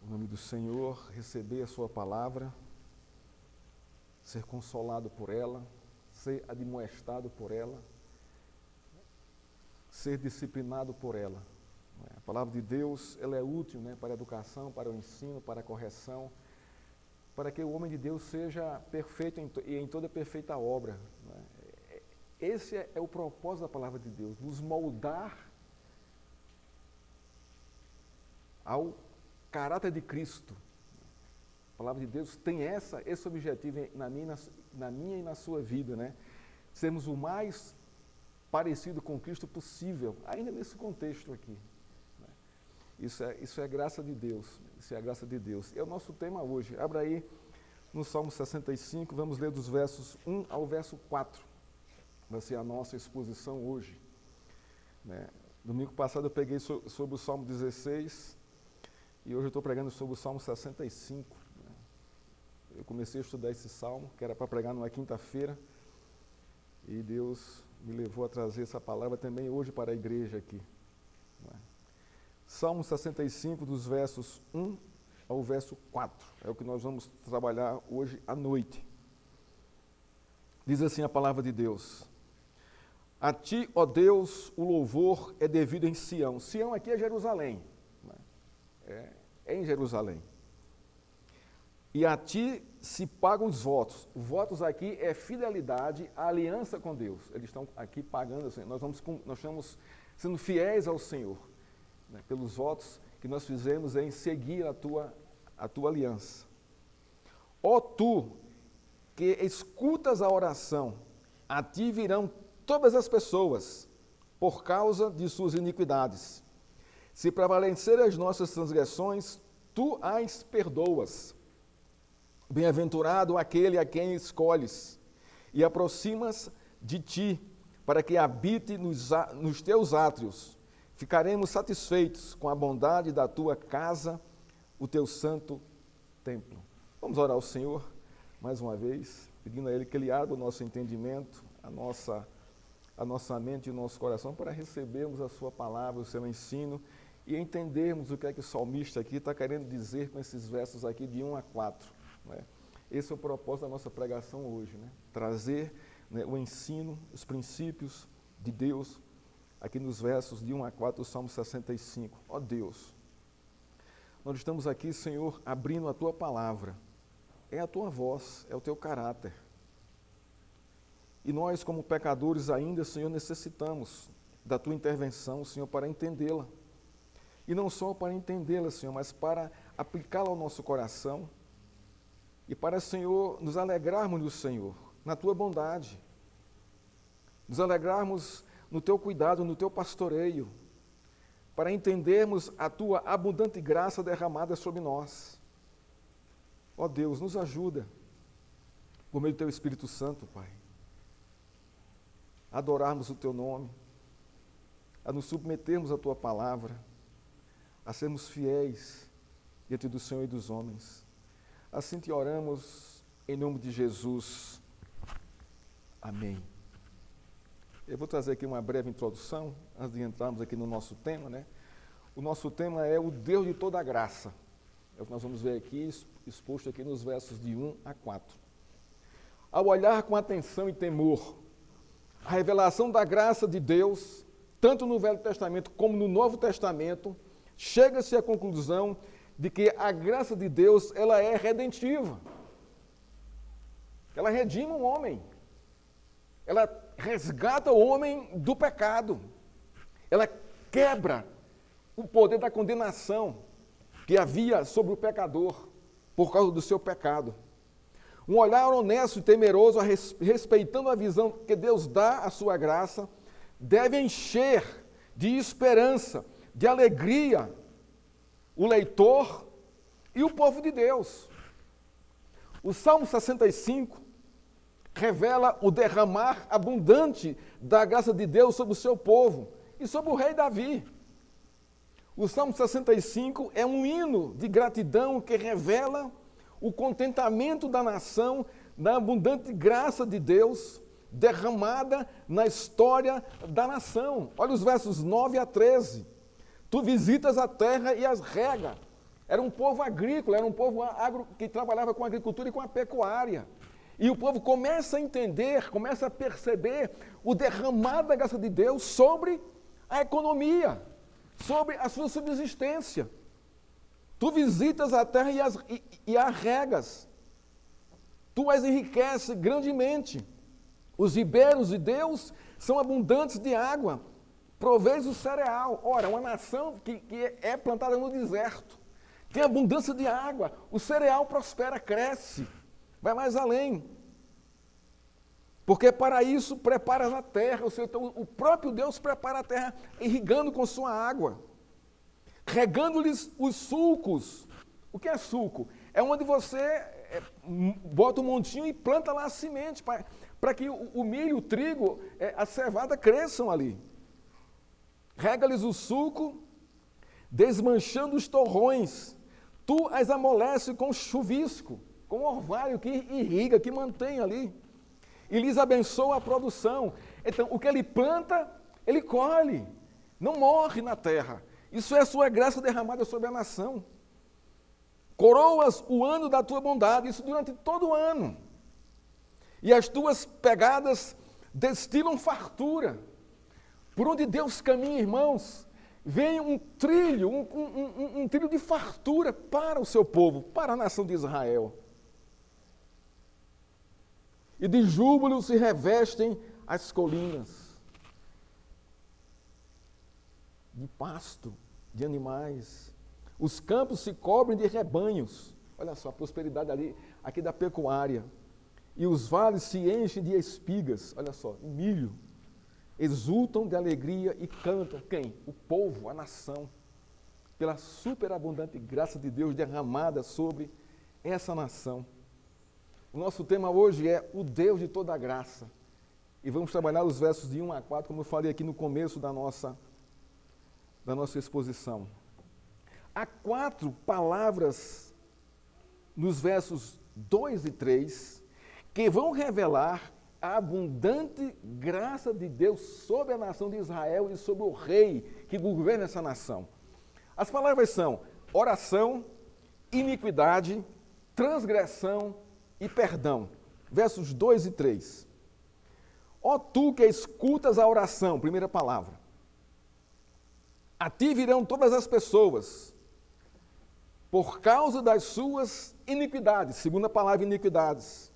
Em nome do Senhor, receber a sua palavra, ser consolado por ela, ser admoestado por ela, ser disciplinado por ela. A palavra de Deus, ela é útil, para a educação, para o ensino, para a correção, para que o homem de Deus seja perfeito e em toda perfeita obra. Esse é o propósito da palavra de Deus, nos moldar ao caráter de Cristo. A palavra de Deus tem esse objetivo na minha e na sua vida, Sermos o mais parecido com Cristo possível, ainda nesse contexto aqui. Isso é graça de Deus, isso é a graça de Deus. É o nosso tema hoje. Abra aí no Salmo 65, vamos ler dos versos 1 ao verso 4. Vai ser a nossa exposição hoje. Domingo passado eu peguei sobre o Salmo 16 e hoje eu estou pregando sobre o Salmo 65. Eu comecei a estudar esse salmo, que era para pregar numa quinta-feira, e Deus me levou a trazer essa palavra também hoje para a igreja aqui. Salmo 65, dos versos 1 ao verso 4, é o que nós vamos trabalhar hoje à noite. Diz assim a palavra de Deus: A ti, ó Deus, o louvor é devido em Sião. Sião aqui é Jerusalém, é em Jerusalém. E a ti se pagam os votos. Votos aqui é fidelidade, a aliança com Deus. Eles estão aqui pagando, assim, nós estamos sendo fiéis ao Senhor, pelos votos que nós fizemos em seguir a tua aliança. Ó tu, que escutas a oração, a ti virão todas as pessoas, por causa de suas iniquidades. Se prevalecerem as nossas transgressões, tu as perdoas. Bem-aventurado aquele a quem escolhes e aproximas de ti, para que habite nos teus átrios. Ficaremos satisfeitos com a bondade da tua casa, o teu santo templo. Vamos orar ao Senhor mais uma vez, pedindo a Ele que Ele abra o nosso entendimento, a nossa mente e o nosso coração para recebermos a sua palavra, o seu ensino e entendermos o que é que o salmista aqui está querendo dizer com esses versos aqui de 1 a 4. Esse é o propósito da nossa pregação hoje, trazer o ensino, os princípios de Deus aqui nos versos de 1 a 4 do Salmo 65. Ó Deus, nós estamos aqui, Senhor, abrindo a Tua palavra. É a Tua voz, é o Teu caráter. E nós, como pecadores ainda, Senhor, necessitamos da Tua intervenção, Senhor, para entendê-la. E não só para entendê-la, Senhor, mas para aplicá-la ao nosso coração e para, Senhor, nos alegrarmos no Senhor, na Tua bondade. Nos alegrarmos no Teu cuidado, no Teu pastoreio, para entendermos a Tua abundante graça derramada sobre nós. Ó Deus, nos ajuda, por meio do Teu Espírito Santo, Pai, a adorarmos o Teu nome, a nos submetermos à Tua palavra, a sermos fiéis diante do Senhor e dos homens. Assim te oramos, em nome de Jesus. Amém. Eu vou trazer aqui uma breve introdução, antes de entrarmos aqui no nosso tema, O nosso tema é o Deus de toda a graça. É o que nós vamos ver aqui, exposto aqui nos versos de 1 a 4. Ao olhar com atenção e temor a revelação da graça de Deus, tanto no Velho Testamento como no Novo Testamento, chega-se à conclusão de que a graça de Deus, ela é redentiva. Ela redime o homem. Ela resgata o homem do pecado. Ela quebra o poder da condenação que havia sobre o pecador por causa do seu pecado. Um olhar honesto e temeroso, respeitando a visão que Deus dá à sua graça, deve encher de esperança, de alegria, o leitor e o povo de Deus. O Salmo 65 revela o derramar abundante da graça de Deus sobre o seu povo e sobre o rei Davi. O Salmo 65 é um hino de gratidão que revela o contentamento da nação na abundante graça de Deus derramada na história da nação. Olha os versos 9 a 13. Tu visitas a terra e as rega, Era um povo agrícola, era um povo que trabalhava com a agricultura e com a pecuária. E o povo começa a entender, começa a perceber o derramar da graça de Deus sobre a economia, sobre a sua subsistência. Tu visitas a terra e a regas. Tu as enriqueces grandemente. Os ribeiros de Deus são abundantes de água. Provês o cereal. Ora, uma nação que é plantada no deserto, tem abundância de água, o cereal prospera, cresce, vai mais além. Porque para isso preparas a terra, ou seja, então, o próprio Deus prepara a terra, irrigando com sua água, regando-lhes os sulcos. O que é sulco? É onde você bota um montinho e planta lá a semente, para que o milho, o trigo, a cevada cresçam ali. Rega-lhes o sulco, desmanchando os torrões. Tu as amolece com chuvisco, com orvalho que irriga, que mantém ali. E lhes abençoa a produção. Então, o que ele planta, ele colhe. Não morre na terra. Isso é a sua graça derramada sobre a nação. Coroas o ano da tua bondade, isso durante todo o ano. E as tuas pegadas destilam fartura. Por onde Deus caminha, irmãos, vem um trilho, um trilho de fartura para o seu povo, para a nação de Israel. E de júbilo se revestem as colinas, de pasto, de animais. Os campos se cobrem de rebanhos. Olha só, a prosperidade aqui da pecuária. E os vales se enchem de espigas, olha só, milho. Exultam de alegria e cantam. Quem? O povo, a nação. Pela superabundante graça de Deus derramada sobre essa nação. O nosso tema hoje é o Deus de toda a graça. E vamos trabalhar os versos de 1 a 4, como eu falei aqui no começo da nossa exposição. Há 4 palavras nos versos 2 e 3 que vão revelar a abundante graça de Deus sobre a nação de Israel e sobre o rei que governa essa nação. As palavras são oração, iniquidade, transgressão e perdão. Versos 2 e 3. Ó tu que escutas a oração, primeira palavra. A ti virão todas as pessoas, por causa das suas iniquidades. Segunda palavra, iniquidades.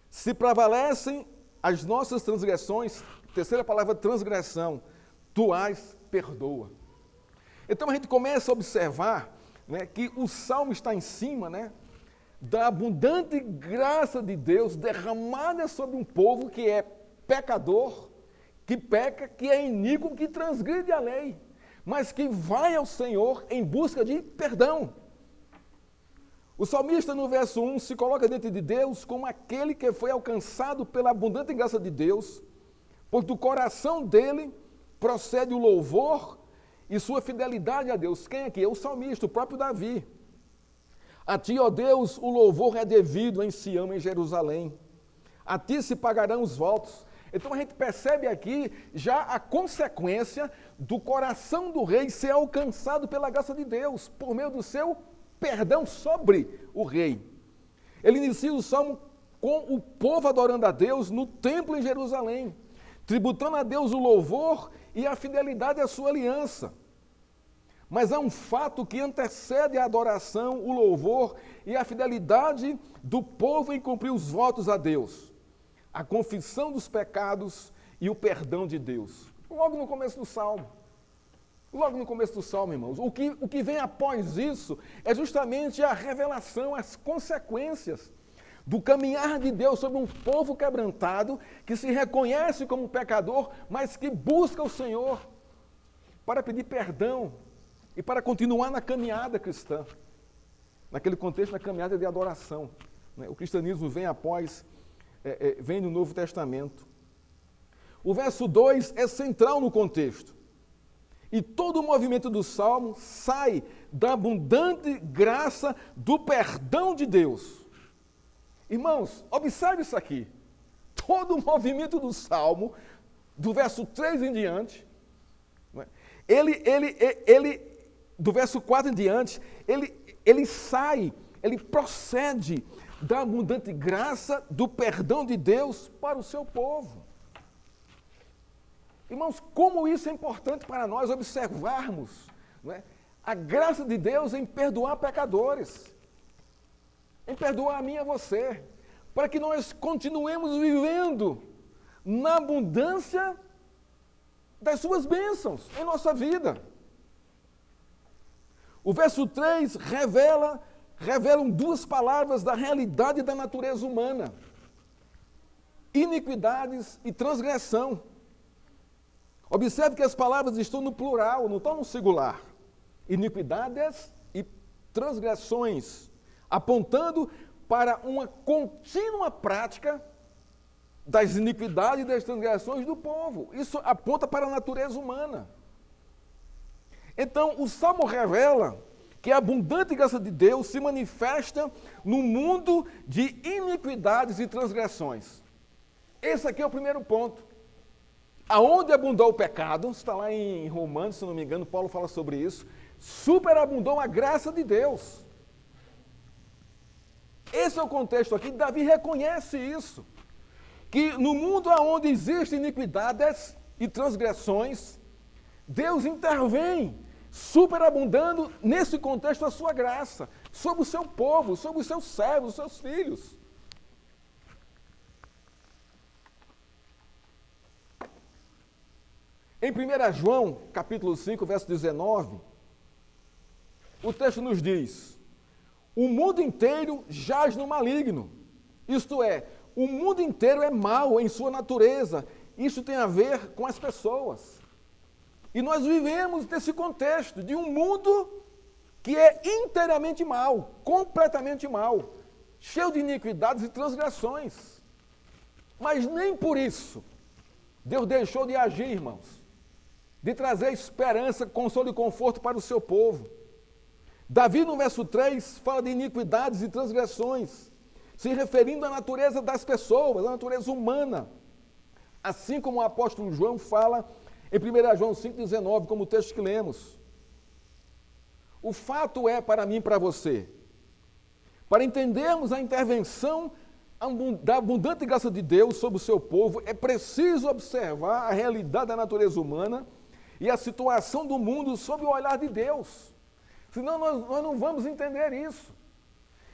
Se prevalecem as nossas transgressões, terceira palavra, transgressão, tu as perdoa. Então a gente começa a observar, né, que o Salmo está em cima, né, da abundante graça de Deus derramada sobre um povo que é pecador, que peca, que é iníquo, que transgride a lei, mas que vai ao Senhor em busca de perdão. O salmista, no verso 1, se coloca diante de Deus como aquele que foi alcançado pela abundante graça de Deus, pois do coração dele procede o louvor e sua fidelidade a Deus. Quem aqui? É o salmista, o próprio Davi. A ti, ó Deus, o louvor é devido em Sião, em Jerusalém. A ti se pagarão os votos. Então a gente percebe aqui já a consequência do coração do rei ser alcançado pela graça de Deus, por meio do seu perdão sobre o rei. Ele inicia o salmo com o povo adorando a Deus no templo em Jerusalém, tributando a Deus o louvor e a fidelidade à sua aliança. Mas há um fato que antecede a adoração, o louvor e a fidelidade do povo em cumprir os votos a Deus. A confissão dos pecados e o perdão de Deus. Logo no começo do salmo. Logo no começo do salmo, irmãos. O que vem após isso é justamente a revelação, as consequências do caminhar de Deus sobre um povo quebrantado, que se reconhece como pecador, mas que busca o Senhor para pedir perdão e para continuar na caminhada cristã. Naquele contexto, na caminhada de adoração. O cristianismo vem vem no Novo Testamento. O verso 2 é central no contexto. E todo o movimento do Salmo sai da abundante graça do perdão de Deus. Irmãos, observe isso aqui. Todo o movimento do Salmo, do verso 3 em diante, ele do verso 4 em diante, ele procede da abundante graça, do perdão de Deus para o seu povo. Irmãos, como isso é importante para nós observarmos, não é? A graça de Deus em perdoar pecadores, em perdoar a mim e a você, para que nós continuemos vivendo na abundância das suas bênçãos em nossa vida. O verso 3 revelam duas palavras da realidade da natureza humana: iniquidades e transgressão. Observe que as palavras estão no plural, não estão no singular. Iniquidades e transgressões, apontando para uma contínua prática das iniquidades e das transgressões do povo. Isso aponta para a natureza humana. Então, o Salmo revela que a abundante graça de Deus se manifesta no mundo de iniquidades e transgressões. Esse aqui é o primeiro ponto. Aonde abundou o pecado, está lá em Romanos, se não me engano, Paulo fala sobre isso, superabundou a graça de Deus. Esse é o contexto aqui, Davi reconhece isso, que no mundo onde existem iniquidades e transgressões, Deus intervém, superabundando nesse contexto a sua graça, sobre o seu povo, sobre os seus servos, os seus filhos. Em 1 João, capítulo 5, verso 19, o texto nos diz: o mundo inteiro jaz no maligno. Isto é, o mundo inteiro é mau em sua natureza. Isso tem a ver com as pessoas. E nós vivemos nesse contexto de um mundo que é inteiramente mau, completamente mau, cheio de iniquidades e transgressões. Mas nem por isso Deus deixou de agir, irmãos, de trazer esperança, consolo e conforto para o seu povo. Davi, no verso 3, fala de iniquidades e transgressões, se referindo à natureza das pessoas, à natureza humana. Assim como o apóstolo João fala em 1 João 5,19, como o texto que lemos. O fato é, para mim e para você, para entendermos a intervenção da abundante graça de Deus sobre o seu povo, é preciso observar a realidade da natureza humana e a situação do mundo sob o olhar de Deus. Senão nós não vamos entender isso.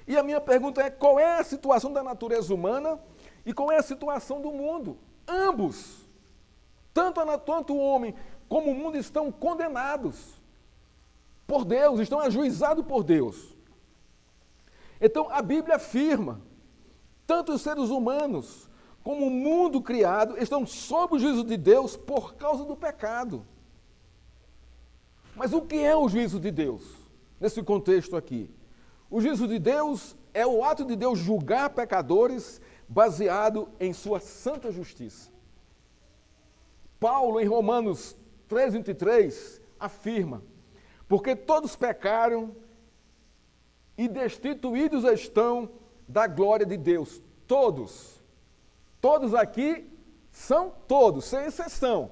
E a minha pergunta é: qual é a situação da natureza humana e qual é a situação do mundo? Ambos, tanto o homem como o mundo, estão condenados por Deus, estão ajuizados por Deus. Então a Bíblia afirma: tanto os seres humanos como o mundo criado estão sob o juízo de Deus por causa do pecado. Mas o que é o juízo de Deus, nesse contexto aqui? O juízo de Deus é o ato de Deus julgar pecadores baseado em sua santa justiça. Paulo, em Romanos 3,23, afirma: porque todos pecaram e destituídos estão da glória de Deus. Todos. Todos aqui são todos, sem exceção.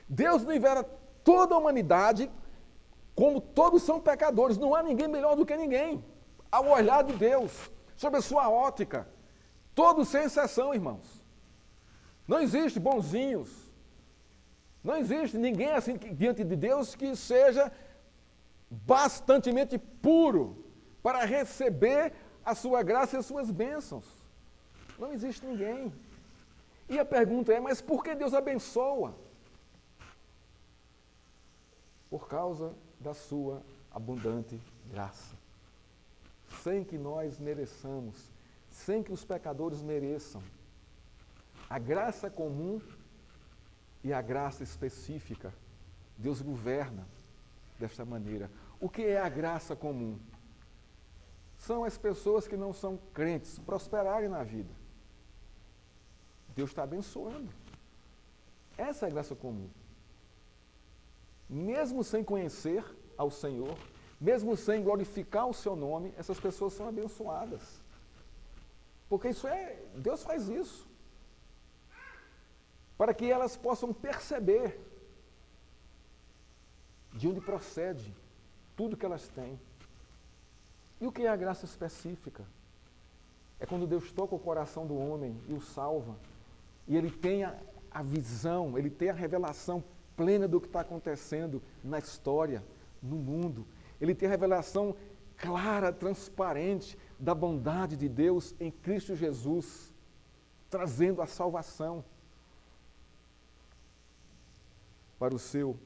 Deus nivela toda a humanidade como todos são pecadores. Não há ninguém melhor do que ninguém, ao olhar de Deus, sob a sua ótica. Todos sem exceção, irmãos. Não existe bonzinhos. Não existe ninguém assim diante de Deus que seja bastantemente puro para receber a sua graça e as suas bênçãos. Não existe ninguém. E a pergunta é: mas por que Deus abençoa? Por causa da sua abundante graça. Sem que nós mereçamos, sem que os pecadores mereçam. A graça comum e a graça específica, Deus governa desta maneira. O que é a graça comum? São as pessoas que não são crentes prosperarem na vida. Deus está abençoando. Essa é a graça comum. Mesmo sem conhecer ao Senhor, mesmo sem glorificar o seu nome, essas pessoas são abençoadas. Porque Deus faz isso. Para que elas possam perceber de onde procede tudo que elas têm. E o que é a graça específica? É quando Deus toca o coração do homem e o salva, e ele tem a visão, ele tem a revelação plena do que está acontecendo na história, no mundo. Ele tem a revelação clara, transparente da bondade de Deus em Cristo Jesus, trazendo a salvação para o seu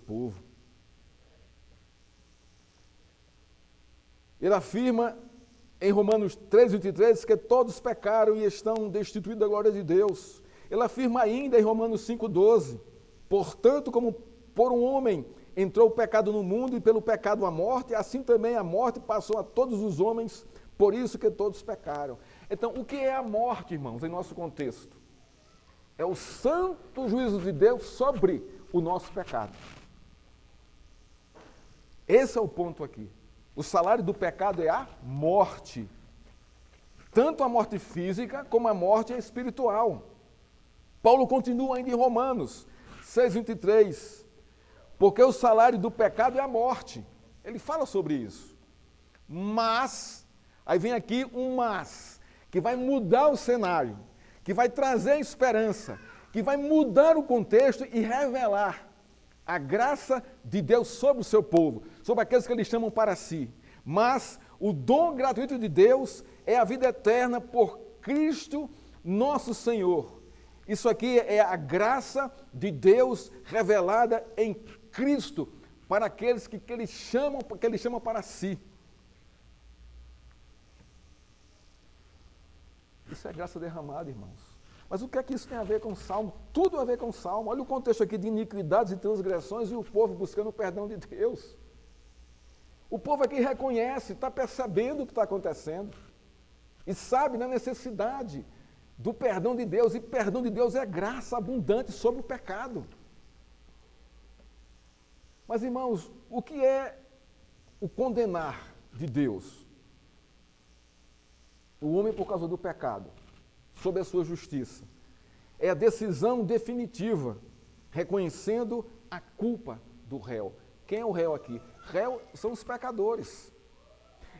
povo. Ele afirma em Romanos 3:23 que todos pecaram e estão destituídos da glória de Deus. Ele afirma ainda em Romanos 5:12, portanto, como por um homem entrou o pecado no mundo e pelo pecado a morte, assim também a morte passou a todos os homens, por isso que todos pecaram. Então, o que é a morte, irmãos, em nosso contexto? É o santo juízo de Deus sobre o nosso pecado. Esse é o ponto aqui. O salário do pecado é a morte. Tanto a morte física como a morte espiritual. Paulo continua ainda em Romanos 6:23. Porque o salário do pecado é a morte. Ele fala sobre isso. Mas, aí vem aqui um mas, que vai mudar o cenário, que vai trazer esperança, que vai mudar o contexto e revelar a graça de Deus sobre o seu povo, sobre aqueles que eles chamam para si. Mas o dom gratuito de Deus é a vida eterna por Cristo nosso Senhor. Isso aqui é a graça de Deus revelada em Cristo para aqueles que ele chama para si. Isso é graça derramada, irmãos. Mas o que é que isso tem a ver com o Salmo? Tudo a ver com o Salmo. Olha o contexto aqui de iniquidades e transgressões e o povo buscando o perdão de Deus. O povo aqui reconhece, está percebendo o que está acontecendo e sabe da necessidade do perdão de Deus, e perdão de Deus é graça abundante sobre o pecado. Mas, irmãos, o que é o condenar de Deus? O homem por causa do pecado, sob a sua justiça. É a decisão definitiva, reconhecendo a culpa do réu. Quem é o réu aqui? Réu são os pecadores.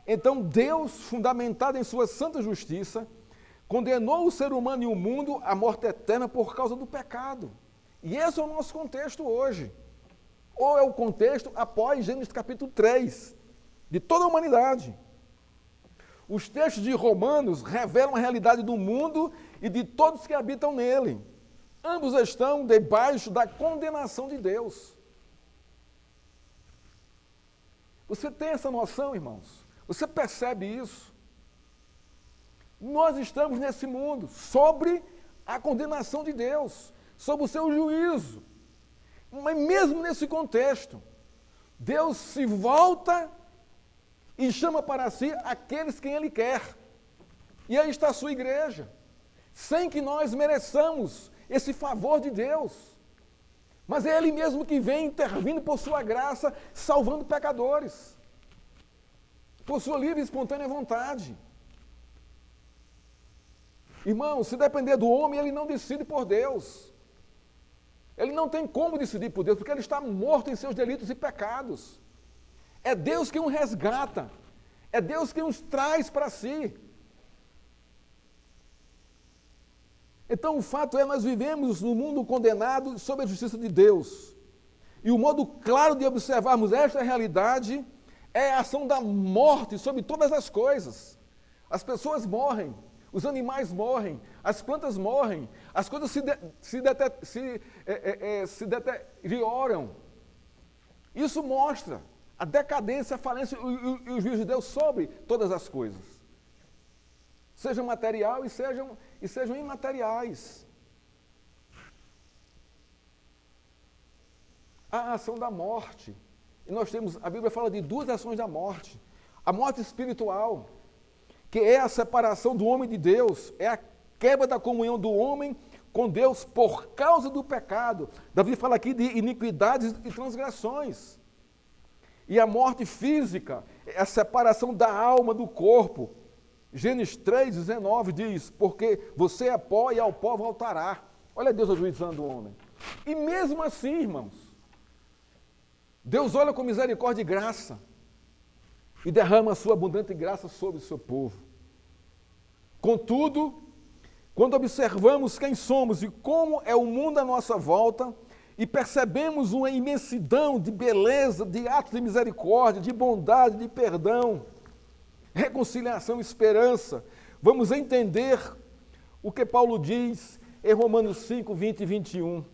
Então Deus, fundamentado em sua santa justiça, condenou o ser humano e o mundo à morte eterna por causa do pecado. E esse é o nosso contexto hoje. Ou é o contexto após Gênesis capítulo 3, de toda a humanidade. Os textos de Romanos revelam a realidade do mundo e de todos que habitam nele. Ambos estão debaixo da condenação de Deus. Você tem essa noção, irmãos? Você percebe isso? Nós estamos nesse mundo sobre a condenação de Deus, sobre o seu juízo. Mas mesmo nesse contexto, Deus se volta e chama para si aqueles quem Ele quer. E aí está a sua igreja, sem que nós mereçamos esse favor de Deus. Mas é Ele mesmo que vem intervindo por sua graça, salvando pecadores, por sua livre e espontânea vontade. Irmão, se depender do homem, ele não decide por Deus. Ele não tem como decidir por Deus, porque ele está morto em seus delitos e pecados. É Deus que o resgata. É Deus que os traz para si. Então, o fato é, nós vivemos num mundo condenado sob a justiça de Deus. E o modo claro de observarmos esta realidade é a ação da morte sobre todas as coisas. As pessoas morrem, os animais morrem, as plantas morrem, as coisas se deterioram. Isso mostra a decadência, a falência e o juízo de Deus sobre todas as coisas. Sejam material e sejam imateriais. A ação da morte. E nós temos, a Bíblia fala de duas ações da morte. A morte espiritual, que é a separação do homem de Deus, é a quebra da comunhão do homem com Deus por causa do pecado. Davi fala aqui de iniquidades e transgressões. E a morte física é a separação da alma do corpo. Gênesis 3:19 diz, porque você é pó e ao pó voltará. Olha Deus ajuizando o homem. E mesmo assim, irmãos, Deus olha com misericórdia e graça e derrama a sua abundante graça sobre o seu povo. Contudo, quando observamos quem somos e como é o mundo à nossa volta, e percebemos uma imensidão de beleza, de atos de misericórdia, de bondade, de perdão, reconciliação e esperança, vamos entender o que Paulo diz em Romanos 5, 20 e 21.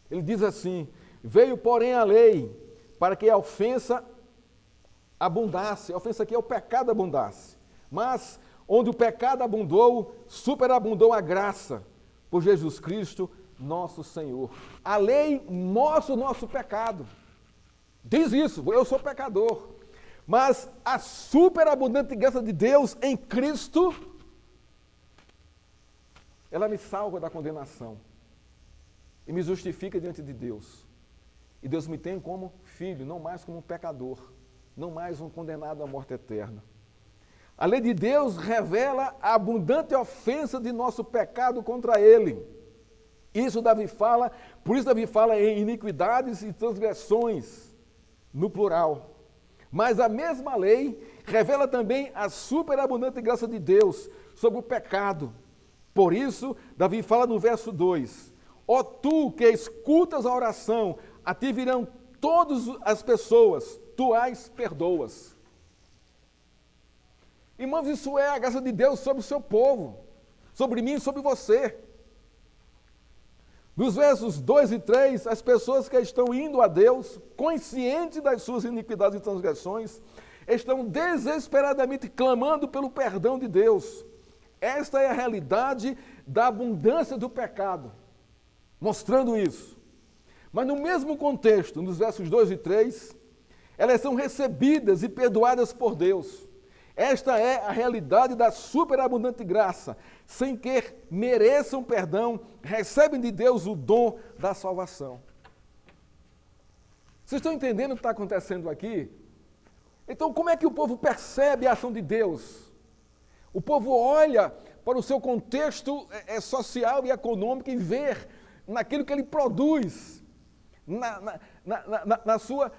Ele diz assim: veio, porém, a lei para que a ofensa abundasse. A ofensa aqui é o pecado abundasse. Mas, onde o pecado abundou, superabundou a graça por Jesus Cristo, nosso Senhor. A lei mostra o nosso pecado. Diz isso, eu sou pecador. Mas a superabundante graça de Deus em Cristo, ela me salva da condenação e me justifica diante de Deus. E Deus me tem como filho, não mais como um pecador, não mais um condenado à morte eterna. A lei de Deus revela a abundante ofensa de nosso pecado contra Ele. Por isso Davi fala em iniquidades e transgressões, no plural. Mas a mesma lei revela também a superabundante graça de Deus sobre o pecado. Por isso, Davi fala no verso 2: ó tu que escutas a oração, a ti virão todas as pessoas, tu as perdoas. Irmãos, isso é a graça de Deus sobre o seu povo, sobre mim e sobre você. Nos versos 2 e 3, as pessoas que estão indo a Deus, conscientes das suas iniquidades e transgressões, estão desesperadamente clamando pelo perdão de Deus. Esta é a realidade da abundância do pecado, mostrando isso. Mas no mesmo contexto, nos versos 2 e 3, elas são recebidas e perdoadas por Deus. Esta é a realidade da superabundante graça. Sem que mereçam perdão, recebem de Deus o dom da salvação. Vocês estão entendendo o que está acontecendo aqui? Então, como é que o povo percebe a ação de Deus? O povo olha para o seu contexto social e econômico e vê naquilo que ele produz,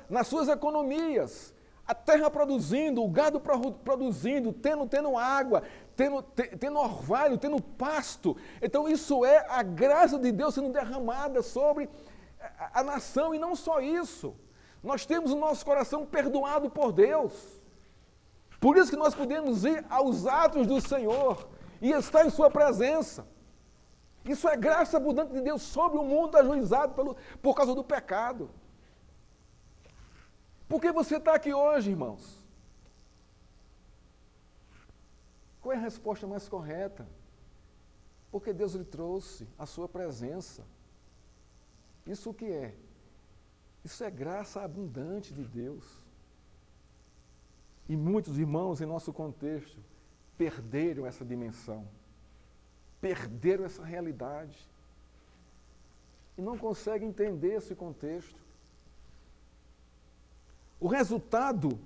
nas suas economias. A terra produzindo, o gado produzindo, tendo água, tendo orvalho, tendo pasto. Então isso é a graça de Deus sendo derramada sobre a nação. E não só isso, nós temos o nosso coração perdoado por Deus. Por isso que nós podemos ir aos atos do Senhor e estar em sua presença. Isso é graça abundante de Deus sobre o mundo ajuizado por causa do pecado. Por que você está aqui hoje, irmãos? Qual é a resposta mais correta? Porque Deus lhe trouxe a sua presença. Isso o que é? Isso é graça abundante de Deus. E muitos irmãos em nosso contexto perderam essa dimensão, perderam essa realidade e não conseguem entender esse contexto. O resultado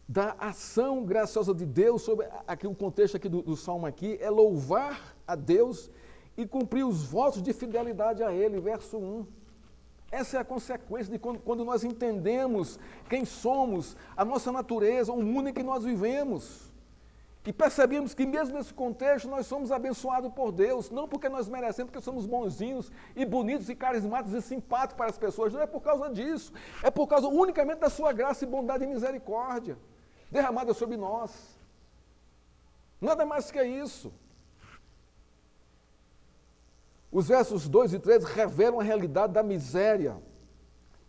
da ação graciosa de Deus, sobre aqui, o contexto aqui do Salmo aqui, é louvar a Deus e cumprir os votos de fidelidade a Ele, verso 1. Essa é a consequência de quando nós entendemos quem somos, a nossa natureza, o mundo em que nós vivemos. E percebemos que mesmo nesse contexto nós somos abençoados por Deus, não porque nós merecemos, porque somos bonzinhos e bonitos e carismáticos e simpáticos para as pessoas, não é por causa disso, é por causa unicamente da sua graça e bondade e misericórdia derramada sobre nós. Nada mais que isso. Os versos 2 e 3 revelam a realidade da miséria,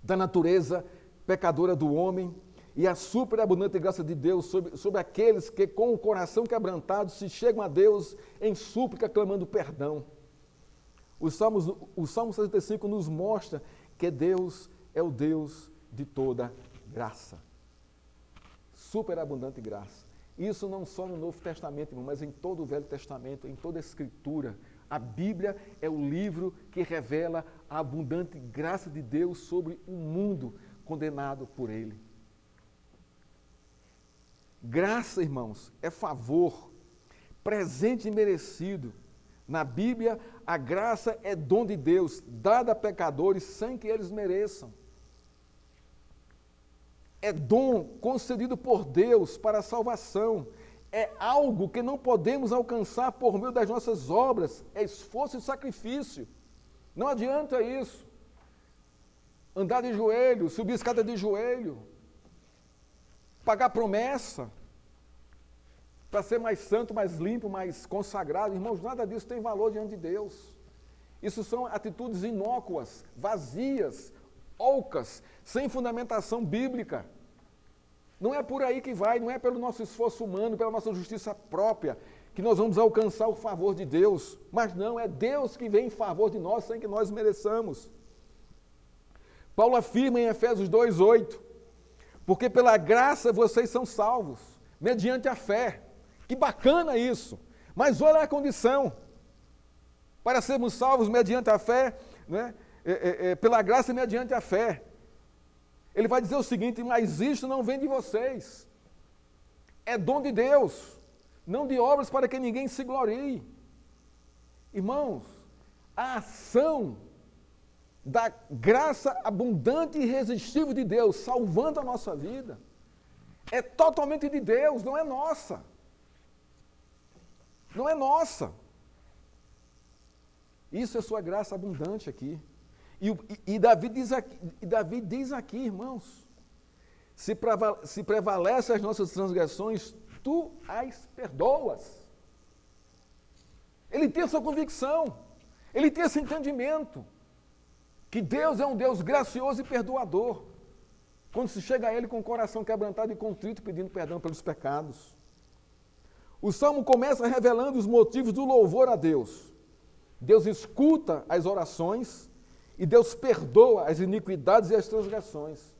da natureza pecadora do homem, e a superabundante graça de Deus sobre aqueles que, com o coração quebrantado, se chegam a Deus em súplica, clamando perdão. O Salmo 65 nos mostra que Deus é o Deus de toda graça. Superabundante graça. Isso não só no Novo Testamento, irmão, mas em todo o Velho Testamento, em toda a Escritura. A Bíblia é o livro que revela a abundante graça de Deus sobre o mundo condenado por Ele. Graça, irmãos, é favor, presente e merecido. Na Bíblia, a graça é dom de Deus, dada a pecadores sem que eles mereçam. é dom concedido por Deus para a salvação. É algo que não podemos alcançar por meio das nossas obras, é esforço e sacrifício. Não adianta isso. Andar de joelho, subir escada de joelho, pagar promessa para ser mais santo, mais limpo, mais consagrado. Irmãos, nada disso tem valor diante de Deus. Isso são atitudes inócuas, vazias, ocas, sem fundamentação bíblica. Não é por aí que vai, não é pelo nosso esforço humano, pela nossa justiça própria, que nós vamos alcançar o favor de Deus. Mas não, é Deus que vem em favor de nós, sem que nós mereçamos. Paulo afirma em Efésios 2:8, porque pela graça vocês são salvos, mediante a fé. Que bacana isso! Mas olha a condição. Para sermos salvos mediante a fé, né? Pela graça e mediante a fé. Ele vai dizer o seguinte: mas isto não vem de vocês, é dom de Deus, não de obras para que ninguém se glorie. Irmãos, a ação da graça abundante e irresistível de Deus, salvando a nossa vida, é totalmente de Deus, não é nossa. Não é nossa. Isso é sua graça abundante aqui. E Davi diz aqui, irmãos, se prevalecem as nossas transgressões, tu as perdoas. Ele tem essa convicção, ele tem esse entendimento, que Deus é um Deus gracioso e perdoador, quando se chega a Ele com o coração quebrantado e contrito, pedindo perdão pelos pecados. O Salmo começa revelando os motivos do louvor a Deus. Deus escuta as orações e Deus perdoa as iniquidades e as transgressões.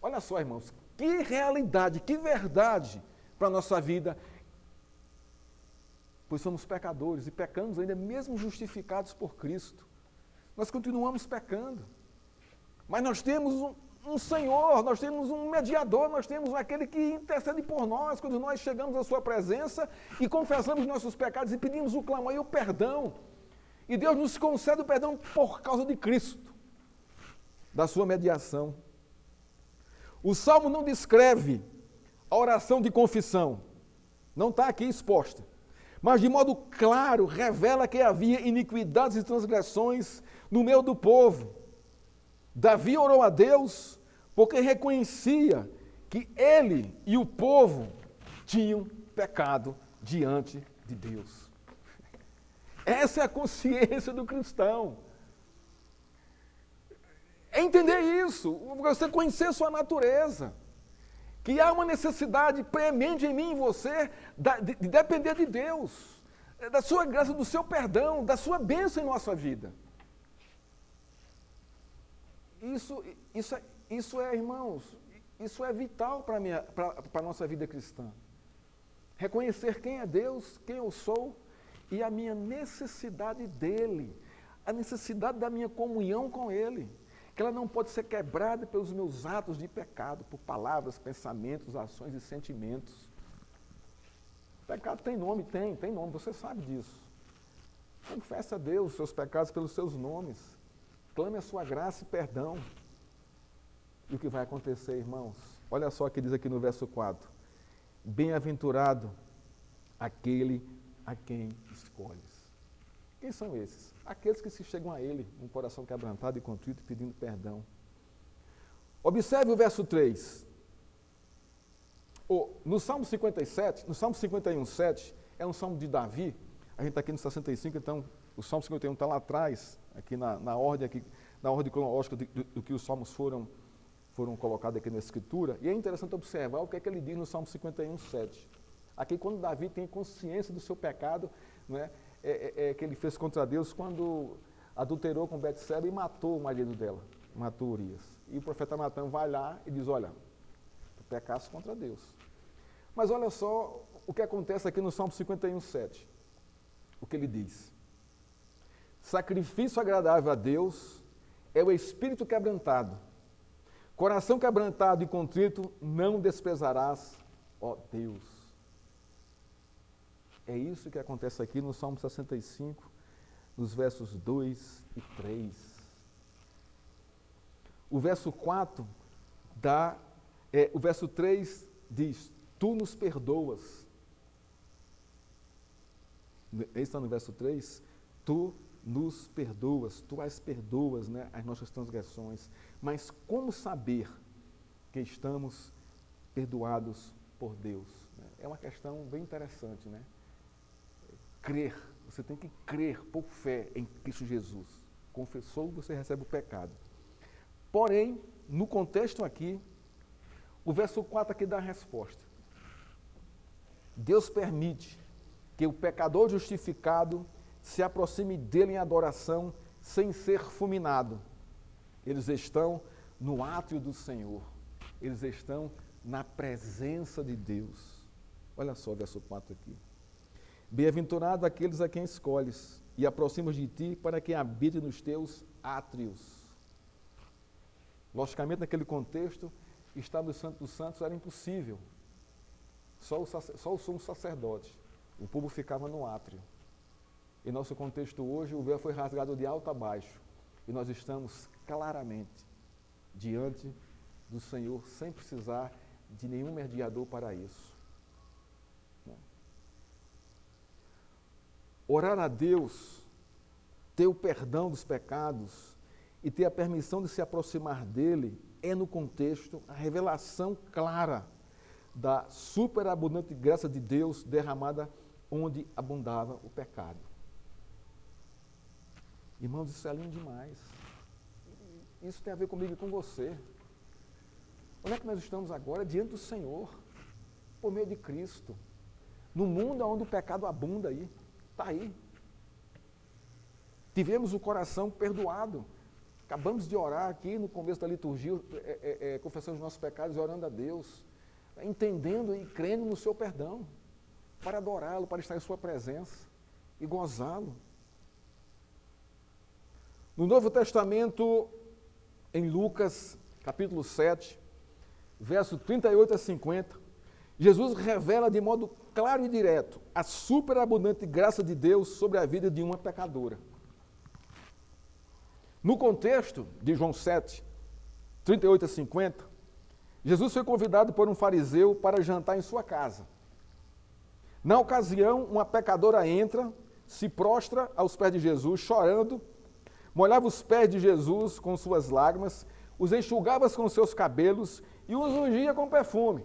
Olha só, irmãos, que realidade, que verdade para a nossa vida. Pois somos pecadores e pecamos ainda mesmo justificados por Cristo. Nós continuamos pecando. Mas nós temos um Senhor, nós temos um mediador, nós temos aquele que intercede por nós quando nós chegamos à sua presença e confessamos nossos pecados e pedimos o clamor e o perdão. E Deus nos concede o perdão por causa de Cristo, da sua mediação. O Salmo não descreve a oração de confissão, não está aqui exposta, mas de modo claro revela que havia iniquidades e transgressões no meio do povo. Davi orou a Deus porque reconhecia que ele e o povo tinham pecado diante de Deus. Essa é a consciência do cristão. É entender isso, você conhecer sua natureza, que há uma necessidade premente em mim e em você de depender de Deus, da sua graça, do seu perdão, da sua bênção em nossa vida. Isso é, irmãos, isso é vital para a nossa vida cristã. Reconhecer quem é Deus, quem eu sou e a minha necessidade dEle, a necessidade da minha comunhão com Ele, que ela não pode ser quebrada pelos meus atos de pecado, por palavras, pensamentos, ações e sentimentos. O pecado tem nome? Tem nome, você sabe disso. Confesse a Deus os seus pecados pelos seus nomes. Clame a sua graça e perdão. E o que vai acontecer, irmãos? Olha só o que diz aqui no verso 4. Bem-aventurado aquele a quem escolhes. Quem são esses? Aqueles que se chegam a Ele, um coração quebrantado e contrito, pedindo perdão. Observe o verso 3. No Salmo 57, no Salmo 51:7, é um Salmo de Davi. A gente está aqui no 65, então o Salmo 51 está lá atrás, aqui na ordem cronológica do que os Salmos foram colocados aqui na Escritura. E é interessante observar o que é que ele diz no Salmo 51:7. Aqui, quando Davi tem consciência do seu pecado, né, que ele fez contra Deus quando adulterou com Betseba e matou o marido dela, matou Urias. E o profeta Natan vai lá e diz: olha, tu pecaste contra Deus. Mas olha só o que acontece aqui no Salmo 51:7. O que ele diz: sacrifício agradável a Deus é o espírito quebrantado. Coração quebrantado e contrito não desprezarás, ó Deus. É isso que acontece aqui no Salmo 65, nos versos 2 e 3. O verso 4 dá O verso 3 diz, tu nos perdoas. Está no verso 3, tu nos perdoas, tu as perdoas, né, as nossas transgressões. Mas como saber que estamos perdoados por Deus? É uma questão bem interessante, né? Crer, você tem que crer por fé em Cristo Jesus. Confessou, você recebe o pecado. Porém, no contexto aqui, o verso 4 aqui dá a resposta. Deus permite que o pecador justificado se aproxime dele em adoração sem ser fulminado. Eles estão no átrio do Senhor. Eles estão na presença de Deus. Olha só o verso 4 aqui. Bem-aventurado aqueles a quem escolhes e aproximas de ti para que habite nos teus átrios. Logicamente, naquele contexto, estar no Santo dos Santos era impossível. Só o sumo sacerdote. O povo ficava no átrio. Em nosso contexto hoje, o véu foi rasgado de alto a baixo. E nós estamos claramente diante do Senhor, sem precisar de nenhum mediador para isso. Orar a Deus, ter o perdão dos pecados e ter a permissão de se aproximar dele é, no contexto, a revelação clara da superabundante graça de Deus derramada onde abundava o pecado. Irmãos, isso é lindo demais. Isso tem a ver comigo e com você. Onde é que nós estamos agora? Diante do Senhor, por meio de Cristo. No mundo onde o pecado abunda aí. Está aí. Tivemos o coração perdoado. Acabamos de orar aqui no começo da liturgia, confessando os nossos pecados e orando a Deus, entendendo e crendo no seu perdão, para adorá-lo, para estar em sua presença e gozá-lo. No Novo Testamento, em Lucas, capítulo 7, verso 38 a 50, Jesus revela de modo claro e direto a superabundante graça de Deus sobre a vida de uma pecadora. No contexto de João 7, 38 a 50, Jesus foi convidado por um fariseu para jantar em sua casa. Na ocasião, uma pecadora entra, se prostra aos pés de Jesus, chorando, molhava os pés de Jesus com suas lágrimas, os enxugava com seus cabelos e os ungia com perfume.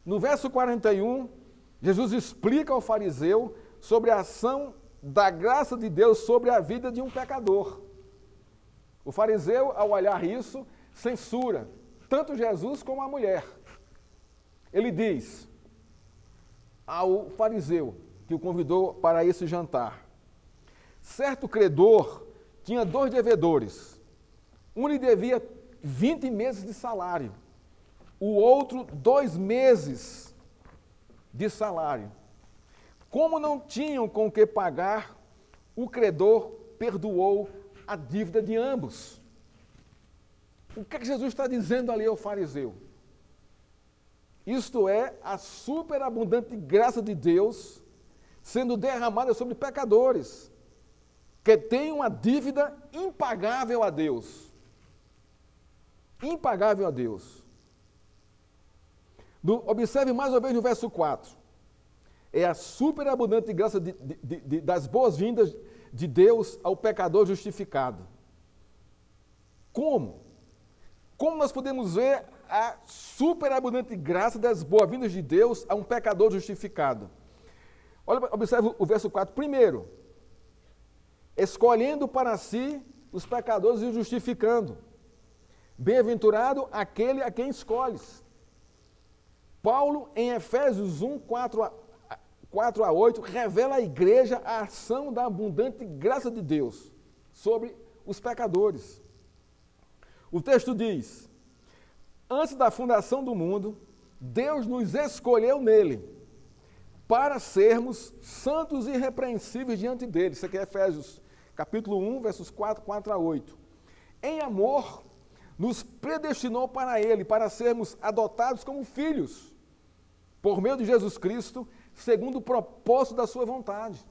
No verso 41, Jesus explica ao fariseu sobre a ação da graça de Deus sobre a vida de um pecador. O fariseu, ao olhar isso, censura tanto Jesus como a mulher. Ele diz ao fariseu que o convidou para esse jantar: certo credor tinha 2 devedores. Um lhe devia 20 meses de salário, o outro 2 meses de salário. Como não tinham com o que pagar, o credor perdoou a dívida de ambos. O que Jesus está dizendo ali ao fariseu? Isto é a superabundante graça de Deus sendo derramada sobre pecadores que têm uma dívida impagável a Deus. Impagável a Deus. Observe mais uma vez no verso 4. É a superabundante graça das boas-vindas de Deus ao pecador justificado. Como? Como nós podemos ver a superabundante graça das boas-vindas de Deus a um pecador justificado? Observe o verso 4. Primeiro, escolhendo para si os pecadores e os justificando. Bem-aventurado aquele a quem escolhes. Paulo, em Efésios 1, 4 a 8, revela à igreja a ação da abundante graça de Deus sobre os pecadores. O texto diz: antes da fundação do mundo, Deus nos escolheu nele para sermos santos e irrepreensíveis diante dele. Isso aqui é Efésios capítulo 1, versos 4 a 8. Em amor, nos predestinou para ele, para sermos adotados como filhos, por meio de Jesus Cristo, segundo o propósito da sua vontade.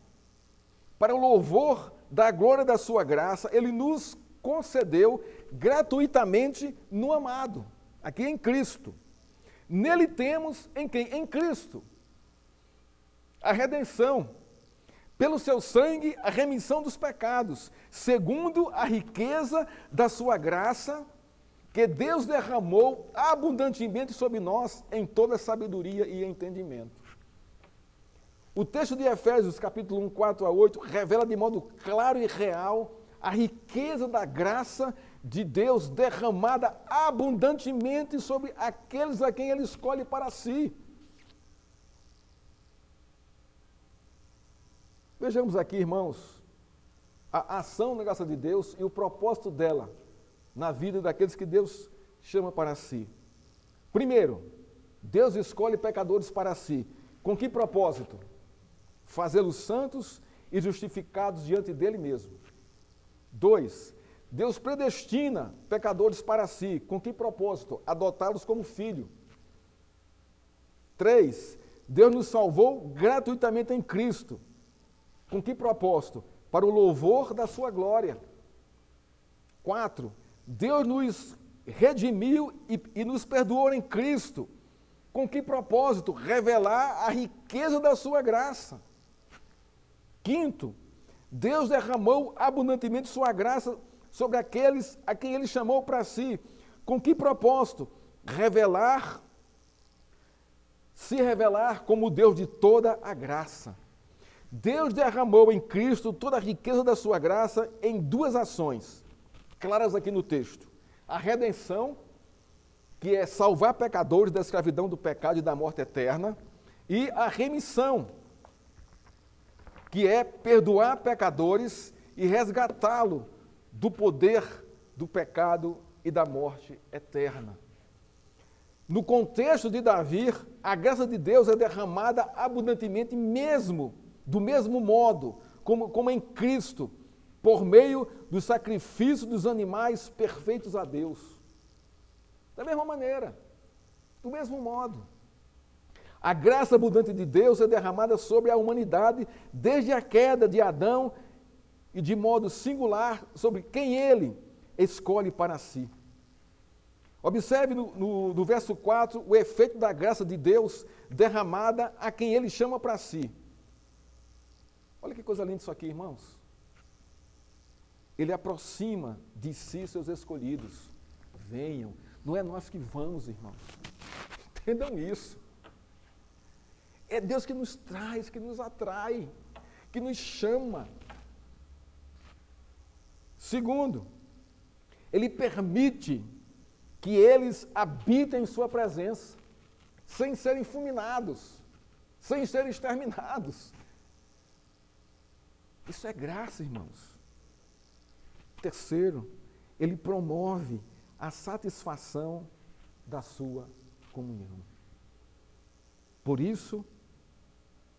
Para o louvor da glória da sua graça, ele nos concedeu gratuitamente no amado. Aqui em Cristo. Nele temos em quem? Em Cristo. A redenção. Pelo seu sangue, a remissão dos pecados, segundo a riqueza da sua graça, que Deus derramou abundantemente sobre nós em toda sabedoria e entendimento. O texto de Efésios, capítulo 1, 4 a 8, revela de modo claro e real a riqueza da graça de Deus derramada abundantemente sobre aqueles a quem Ele escolhe para si. Vejamos aqui, irmãos, a ação na graça de Deus e o propósito dela na vida daqueles que Deus chama para si. Primeiro, Deus escolhe pecadores para si. Com que propósito? Fazê-los santos e justificados diante dele mesmo. 2. Deus predestina pecadores para si. Com que propósito? Adotá-los como filho. 3. Deus nos salvou gratuitamente em Cristo. Com que propósito? Para o louvor da sua glória. 4. Deus nos redimiu e nos perdoou em Cristo. Com que propósito? Revelar a riqueza da sua graça. 5. Deus derramou abundantemente sua graça sobre aqueles a quem Ele chamou para si. Com que propósito? Se revelar como o Deus de toda a graça. Deus derramou em Cristo toda a riqueza da sua graça em duas ações, claras aqui no texto. A redenção, que é salvar pecadores da escravidão do pecado e da morte eterna, e a remissão, que é perdoar pecadores e resgatá-lo do poder do pecado e da morte eterna. No contexto de Davi, a graça de Deus é derramada abundantemente do mesmo modo, como em Cristo, por meio do sacrifício dos animais perfeitos a Deus. Da mesma maneira, do mesmo modo. A graça abundante de Deus é derramada sobre a humanidade desde a queda de Adão e de modo singular sobre quem ele escolhe para si. Observe no verso 4 o efeito da graça de Deus derramada a quem ele chama para si. Olha que coisa linda isso aqui, irmãos. Ele aproxima de si seus escolhidos. Venham. Não é nós que vamos, irmãos. Entendam isso. É Deus que nos traz, que nos atrai, que nos chama. Segundo, Ele permite que eles habitem em sua presença, sem serem fulminados, sem serem exterminados. Isso é graça, irmãos. Terceiro, Ele promove a satisfação da sua comunhão. Por isso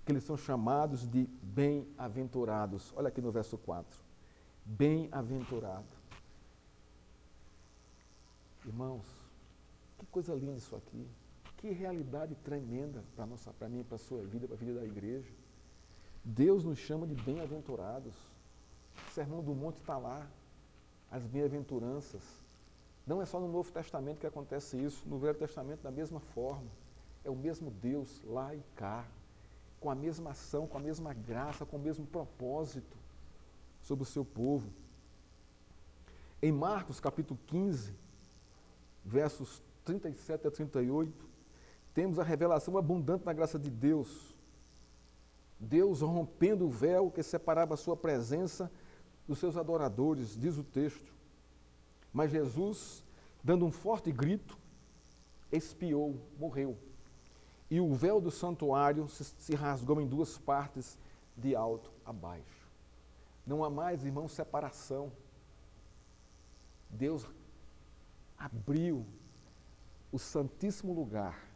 que eles são chamados de bem-aventurados. Olha aqui no verso 4. Bem-aventurado. Irmãos, que coisa linda isso aqui. Que realidade tremenda para mim, para a sua vida, para a vida da igreja. Deus nos chama de bem-aventurados. O Sermão do Monte está lá. As bem-aventuranças. Não é só no Novo Testamento que acontece isso. No Velho Testamento, da mesma forma. É o mesmo Deus lá e cá. Com a mesma ação, com a mesma graça, com o mesmo propósito sobre o seu povo. Em Marcos, capítulo 15, versos 37 a 38, temos a revelação abundante da graça de Deus. Deus rompendo o véu que separava a sua presença dos seus adoradores, diz o texto. Mas Jesus, dando um forte grito, expiou, morreu. E o véu do santuário se rasgou em duas partes, de alto a baixo. Não há mais, irmãos, separação. Deus abriu o santíssimo lugar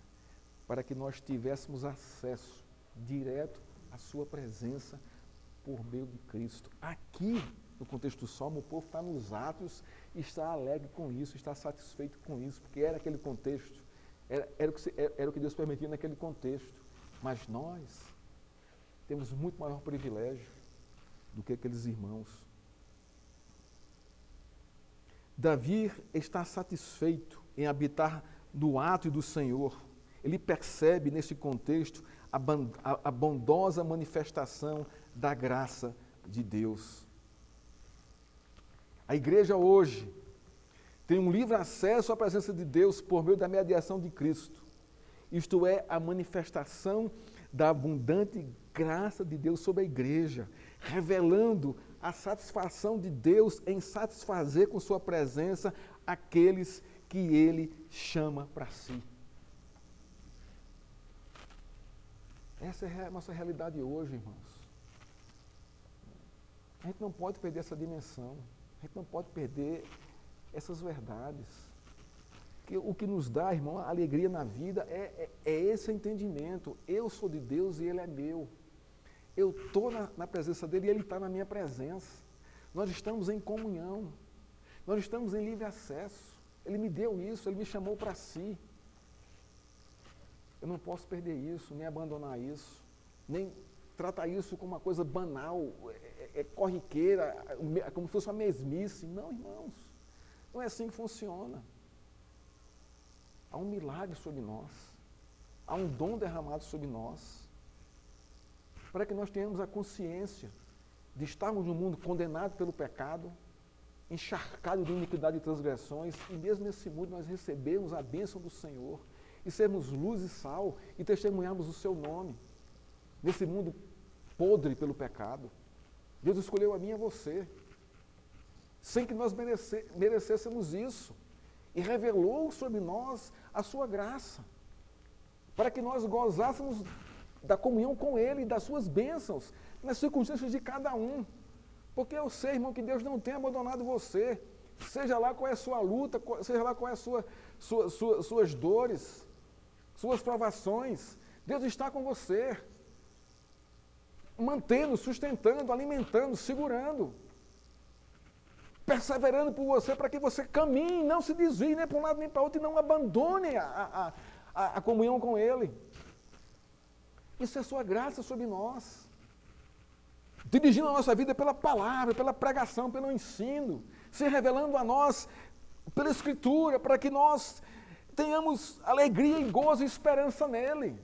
para que nós tivéssemos acesso direto à sua presença por meio de Cristo. Aqui, no contexto do Salmo, o povo está nos átrios e está alegre com isso, está satisfeito com isso, porque era aquele contexto, era o que Deus permitia naquele contexto. Mas nós temos muito maior privilégio do que aqueles irmãos. Davi está satisfeito em habitar no átrio do Senhor, ele percebe nesse contexto a bondosa manifestação da graça de Deus. A igreja hoje tem um livre acesso à presença de Deus por meio da mediação de Cristo. Isto é a manifestação da abundante graça de Deus sobre a igreja, revelando a satisfação de Deus em satisfazer com sua presença aqueles que Ele chama para si. Essa é a nossa realidade hoje, irmãos. A gente não pode perder essa dimensão, a gente não pode perder essas verdades. Que o que nos dá, irmão, a alegria na vida é esse entendimento. Eu sou de Deus e Ele é meu. Eu estou na presença dEle e Ele está na minha presença. Nós estamos em comunhão. Nós estamos em livre acesso. Ele me deu isso, Ele me chamou para si. Eu não posso perder isso, nem abandonar isso, nem tratar isso como uma coisa banal, corriqueira, como se fosse uma mesmice. Não, irmãos, não é assim que funciona. Há um milagre sobre nós, há um dom derramado sobre nós, para que nós tenhamos a consciência de estarmos no mundo condenado pelo pecado, encharcado de iniquidade e transgressões, e mesmo nesse mundo nós recebemos a bênção do Senhor, e sermos luz e sal, e testemunharmos o seu nome, nesse mundo podre pelo pecado. Deus escolheu a mim e a você, sem que nós merecêssemos isso, e revelou sobre nós a sua graça, para que nós gozássemos da comunhão com Ele e das suas bênçãos, nas circunstâncias de cada um. Porque eu sei, irmão, que Deus não tem abandonado você, seja lá qual é a sua luta, seja lá qual é a suas dores, suas provações, Deus está com você, mantendo, sustentando, alimentando, segurando, perseverando por você, para que você caminhe, não se desvie nem para um lado nem para o outro, e não abandone a comunhão com Ele. Isso é sua graça sobre nós, dirigindo a nossa vida pela palavra, pela pregação, pelo ensino, se revelando a nós pela Escritura, para que nós tenhamos alegria e gozo e esperança nele.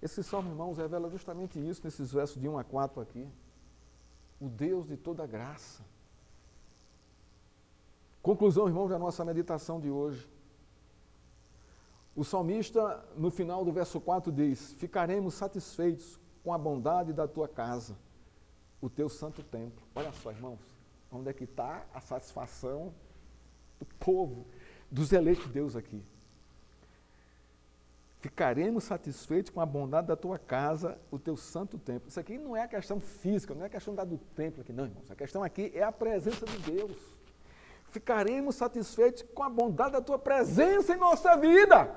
Esse salmo, irmãos, revela justamente isso, nesses versos de 1 a 4 aqui. O Deus de toda graça. Conclusão, irmãos, da nossa meditação de hoje. O salmista, no final do verso 4, diz: ficaremos satisfeitos com a bondade da tua casa, o teu santo templo. Olha só, irmãos, onde é que está a satisfação do povo, dos eleitos de Deus aqui. Ficaremos satisfeitos com a bondade da tua casa, o teu santo templo. Isso aqui não é a questão física, não é a questão do templo aqui, não, irmãos. A questão aqui é a presença de Deus. Ficaremos satisfeitos com a bondade da tua presença em nossa vida,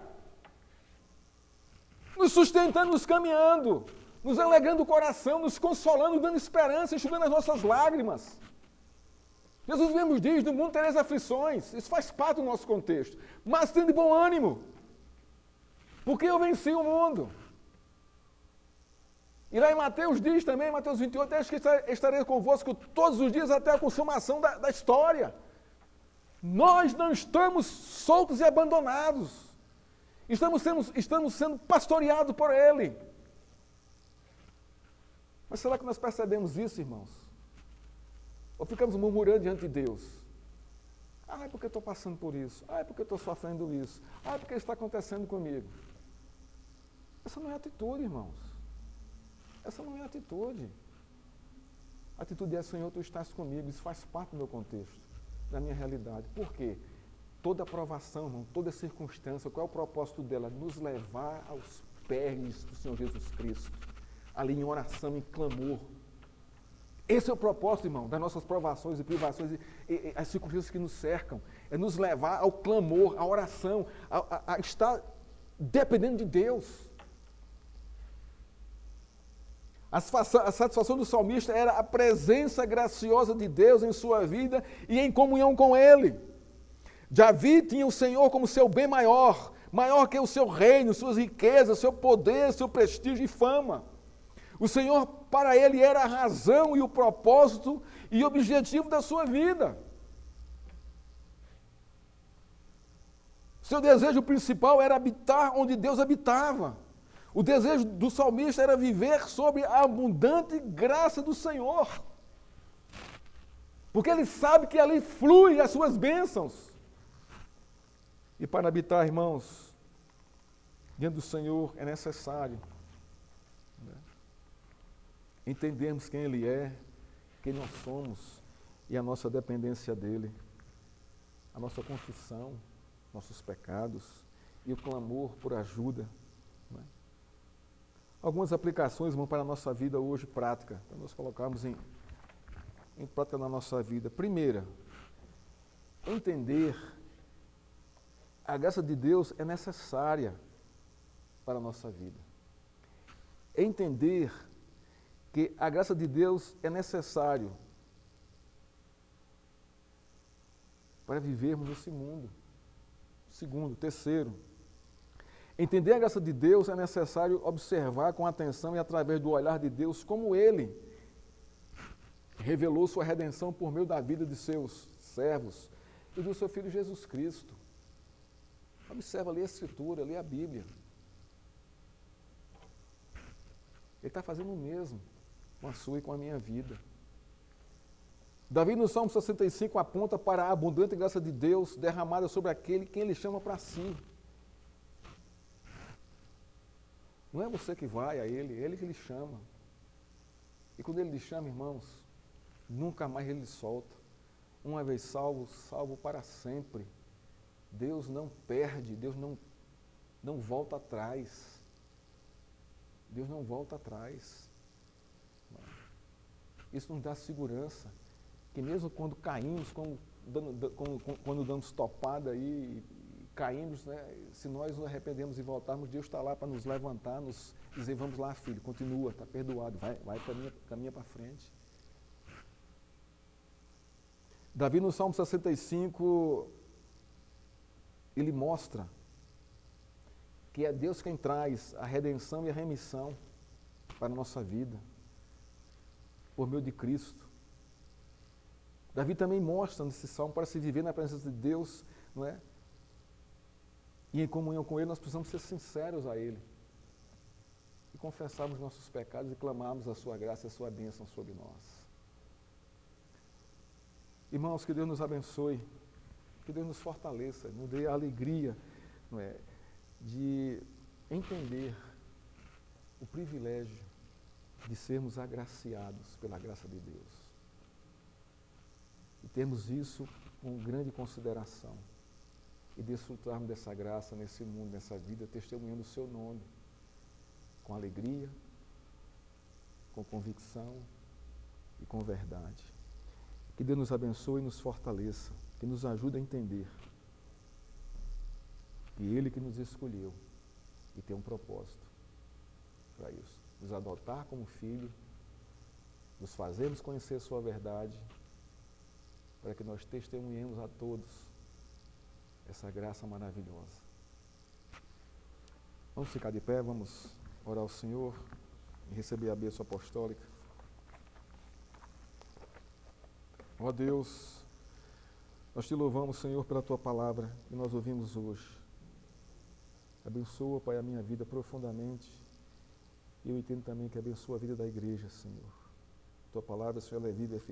nos sustentando, nos caminhando, nos alegrando o coração, nos consolando, dando esperança, enxugando as nossas lágrimas. Jesus mesmo diz: no mundo tereis aflições, isso faz parte do nosso contexto, mas tende bom ânimo, porque eu venci o mundo. E lá em Mateus diz também, Mateus 28, acho que estarei convosco todos os dias até a consumação da história. Nós não estamos soltos e abandonados. Estamos sendo pastoreados por Ele. Mas será que nós percebemos isso, irmãos? Ou ficamos murmurando diante de Deus? Ah, é porque eu estou passando por isso. Ah, é porque eu estou sofrendo isso. Ah, é porque isso está acontecendo comigo. Essa não é atitude, irmãos. Essa não é atitude. A atitude é: Senhor, Tu estás comigo. Isso faz parte do meu contexto, da minha realidade. Por quê? Toda aprovação, irmão, toda circunstância, qual é o propósito dela? Nos levar aos pés do Senhor Jesus Cristo, ali em oração, em clamor. Esse é o propósito, irmão, das nossas provações e privações e as circunstâncias que nos cercam. É nos levar ao clamor, à oração, a estar dependendo de Deus. A satisfação do salmista era a presença graciosa de Deus em sua vida e em comunhão com Ele. Davi tinha o Senhor como seu bem maior, maior que o seu reino, suas riquezas, seu poder, seu prestígio e fama. O Senhor, para ele, era a razão e o propósito e objetivo da sua vida. Seu desejo principal era habitar onde Deus habitava. O desejo do salmista era viver sob a abundante graça do Senhor. Porque ele sabe que ali fluem as suas bênçãos. E para habitar, irmãos, diante do Senhor é necessário entendermos quem Ele é, quem nós somos e a nossa dependência dEle, a nossa confissão, nossos pecados e o clamor por ajuda. Algumas aplicações, irmão, para a nossa vida hoje prática, para nós colocarmos em prática na nossa vida. Primeira, entender a graça de Deus é necessária para a nossa vida. Entender que a graça de Deus é necessário para vivermos nesse mundo. Segundo, terceiro, entender a graça de Deus é necessário observar com atenção e através do olhar de Deus como Ele revelou sua redenção por meio da vida de seus servos e do seu Filho Jesus Cristo. Observa ali a Escritura, ali a Bíblia. Ele está fazendo o mesmo com a sua e com a minha vida. Davi no Salmo 65 aponta para a abundante graça de Deus derramada sobre aquele quem Ele chama para si. Não é você que vai a Ele, é Ele que lhe chama. E quando Ele lhe chama, irmãos, nunca mais Ele lhe solta. Uma vez salvo, salvo para sempre. Deus não perde, Deus não volta atrás. Deus não volta atrás. Isso nos dá segurança, que mesmo quando caímos, quando damos topada aí, caímos, né, se nós nos arrependemos e voltarmos, Deus está lá para nos levantar, nos dizer, vamos lá, filho, continua, está perdoado, vai caminha para frente. Davi no Salmo 65, ele mostra que é Deus quem traz a redenção e a remissão para a nossa vida, por meio de Cristo. Davi também mostra nesse salmo, para se viver na presença de Deus, não é? E em comunhão com Ele, nós precisamos ser sinceros a Ele. E confessarmos nossos pecados e clamarmos a sua graça e a sua bênção sobre nós. Irmãos, que Deus nos abençoe, que Deus nos fortaleça, nos dê a alegria, não é, de entender o privilégio de sermos agraciados pela graça de Deus. E termos isso com grande consideração. E desfrutarmos dessa graça nesse mundo, nessa vida, testemunhando o seu nome, com alegria, com convicção e com verdade. Que Deus nos abençoe e nos fortaleça, que nos ajude a entender que Ele que nos escolheu e tem um propósito para isso. Nos adotar como filho, nos fazermos conhecer a sua verdade, para que nós testemunhemos a todos essa graça maravilhosa. Vamos ficar de pé, vamos orar ao Senhor e receber a bênção apostólica. Ó Deus, nós te louvamos, Senhor, pela tua palavra que nós ouvimos hoje. Abençoa, Pai, a minha vida profundamente. E eu entendo também que abençoa a vida da igreja, Senhor. Tua palavra, Senhor, ela é viva e eficaz.